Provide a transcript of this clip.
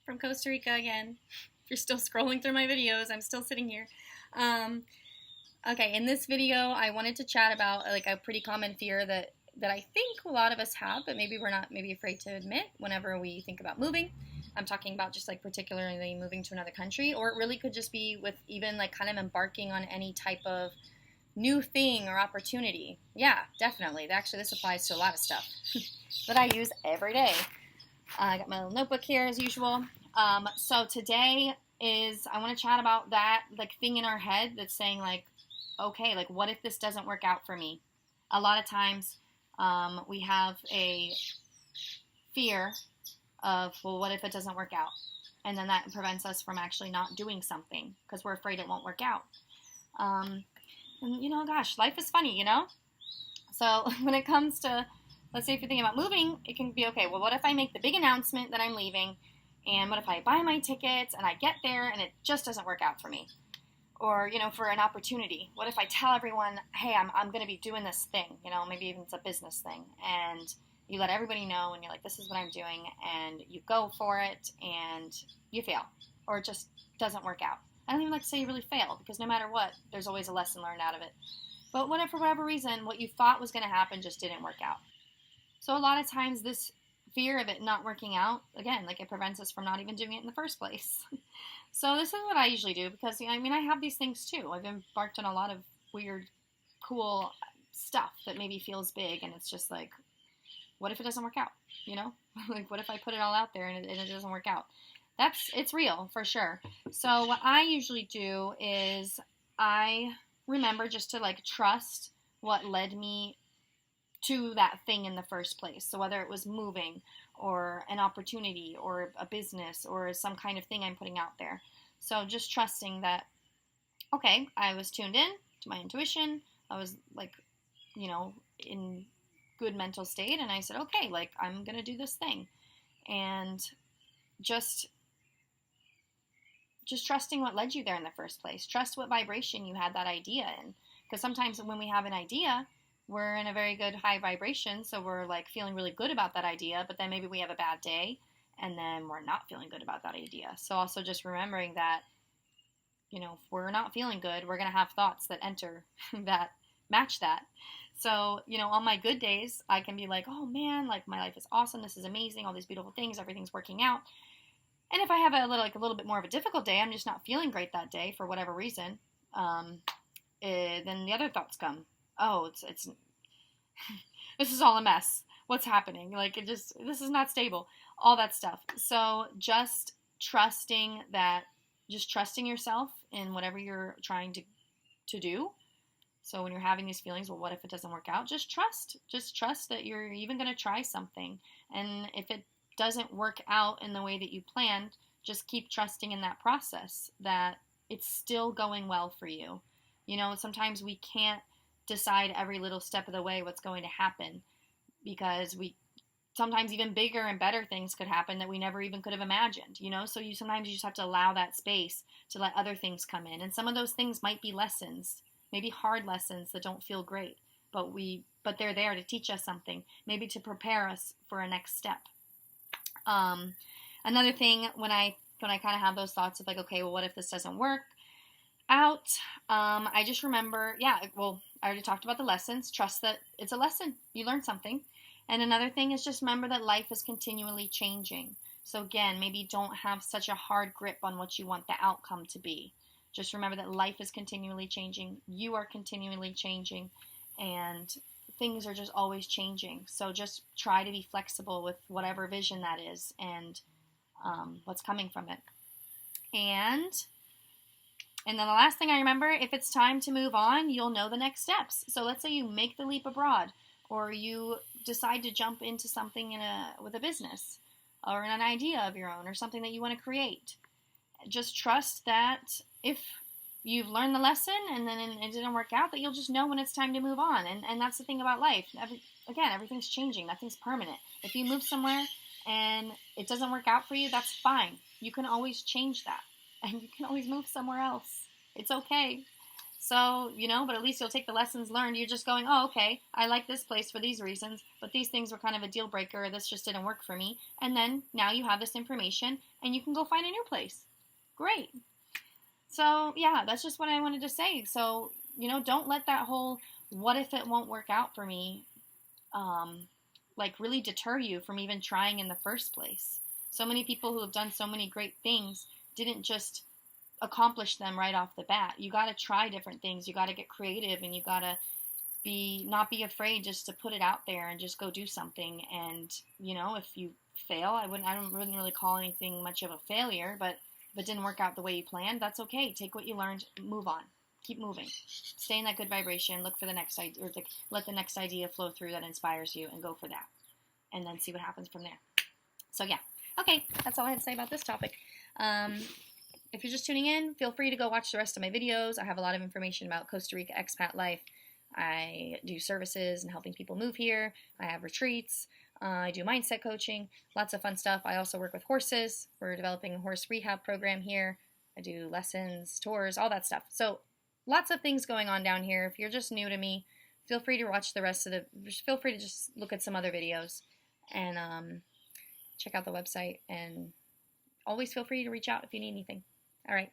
from Costa Rica again. If you're still scrolling through my videos, I'm still sitting here. Okay, in this video, I wanted to chat about like a pretty common fear that I think a lot of us have, but maybe we're not maybe afraid to admit whenever we think about moving. I'm talking about just like particularly moving to another country, or it really could just be with even like kind of embarking on any type of new thing or opportunity. Yeah, definitely. Actually, this applies to a lot of stuff that I use every day. I got my little notebook here as usual. So today I want to chat about that like thing in our head that's saying like, okay, like what if this doesn't work out for me? A lot of times we have a fear of, well, what if it doesn't work out? And then that prevents us from actually not doing something because we're afraid it won't work out. And gosh, life is funny, So when it comes to, let's say if you're thinking about moving, it can be, okay, well, what if I make the big announcement that I'm leaving? And what if I buy my tickets and I get there and it just doesn't work out for me? Or, for an opportunity, what if I tell everyone, hey, I'm going to be doing this thing, maybe even it's a business thing, and you let everybody know and you're like, this is what I'm doing, and you go for it and you fail, or it just doesn't work out. I don't even like to say you really failed, because no matter what, there's always a lesson learned out of it. But for whatever reason, what you thought was going to happen just didn't work out. So a lot of times this fear of it not working out, again, like it prevents us from not even doing it in the first place. So this is what I usually do, because I have these things too. I've embarked on a lot of weird, cool stuff that maybe feels big, and it's just like, what if it doesn't work out? Like what if I put it all out there and it doesn't work out? It's real for sure. So what I usually do is I remember just to like trust what led me to that thing in the first place. So whether it was moving or an opportunity or a business or some kind of thing I'm putting out there. So just trusting that, okay, I was tuned in to my intuition. I was like, in good mental state, and I said, okay, like I'm going to do this thing. And just trusting what led you there in the first place. Trust what vibration you had that idea in. Because sometimes when we have an idea, we're in a very good high vibration, so we're like feeling really good about that idea, but then maybe we have a bad day, and then we're not feeling good about that idea. So also just remembering that, if we're not feeling good, we're going to have thoughts that enter that match that. So, on my good days, I can be like, oh man, like my life is awesome, this is amazing, all these beautiful things, everything's working out. And if I have a little bit more of a difficult day, I'm just not feeling great that day for whatever reason, then the other thoughts come. Oh, it's this is all a mess. What's happening? Like this is not stable. All that stuff. So just trusting yourself in whatever you're trying to do. So when you're having these feelings, well, what if it doesn't work out? Just trust that you're even going to try something. And if it doesn't work out in the way that you planned, just keep trusting in that process, that it's still going well for you. Sometimes we can't decide every little step of the way what's going to happen, because sometimes even bigger and better things could happen that we never even could have imagined, so sometimes you just have to allow that space to let other things come in, and some of those things might be lessons, maybe hard lessons that don't feel great, but they're there to teach us something, maybe to prepare us for a next step. Another thing when I kind of have those thoughts of like, okay, well, what if this doesn't work out? I just remember, I already talked about the lessons. Trust that it's a lesson. You learn something. And another thing is just remember that life is continually changing. So again, maybe don't have such a hard grip on what you want the outcome to be. Just remember that life is continually changing. You are continually changing. And things are just always changing. So just try to be flexible with whatever vision that is and what's coming from it. And then the last thing I remember, if it's time to move on, you'll know the next steps. So let's say you make the leap abroad, or you decide to jump into something with a business, or an idea of your own, or something that you want to create. Just trust that if you've learned the lesson and then it didn't work out, that you'll just know when it's time to move on. And that's the thing about life. Everything's changing. Nothing's permanent. If you move somewhere and it doesn't work out for you, that's fine. You can always change that. And you can always move somewhere else. It's okay. So, but at least you'll take the lessons learned. You're just going, oh, okay, I like this place for these reasons, but these things were kind of a deal breaker, or this just didn't work for me. And then now you have this information and you can go find a new place. Great. So, yeah, that's just what I wanted to say. So, don't let that whole what if it won't work out for me, really deter you from even trying in the first place. So many people who have done so many great things didn't just accomplish them right off the bat. You got to try different things. You got to get creative, and you got to not be afraid just to put it out there and just go do something. And if you fail, I wouldn't really call anything much of a failure, but if it didn't work out the way you planned, that's okay. Take what you learned, move on, keep moving, stay in that good vibration, look for the next idea, or let the next idea flow through that inspires you, and go for that, and then see what happens from there. So yeah, okay, that's all I had to say about this topic. If you're just tuning in, feel free to go watch the rest of my videos. I have a lot of information about Costa Rica expat life. I do services and helping people move here. I have retreats. I do mindset coaching, lots of fun stuff. I also work with horses. We're developing a horse rehab program here. I do lessons, tours, all that stuff. So lots of things going on down here. If you're just new to me, feel free to watch the rest of feel free to just look at some other videos and check out the website, and always feel free to reach out if you need anything. All right.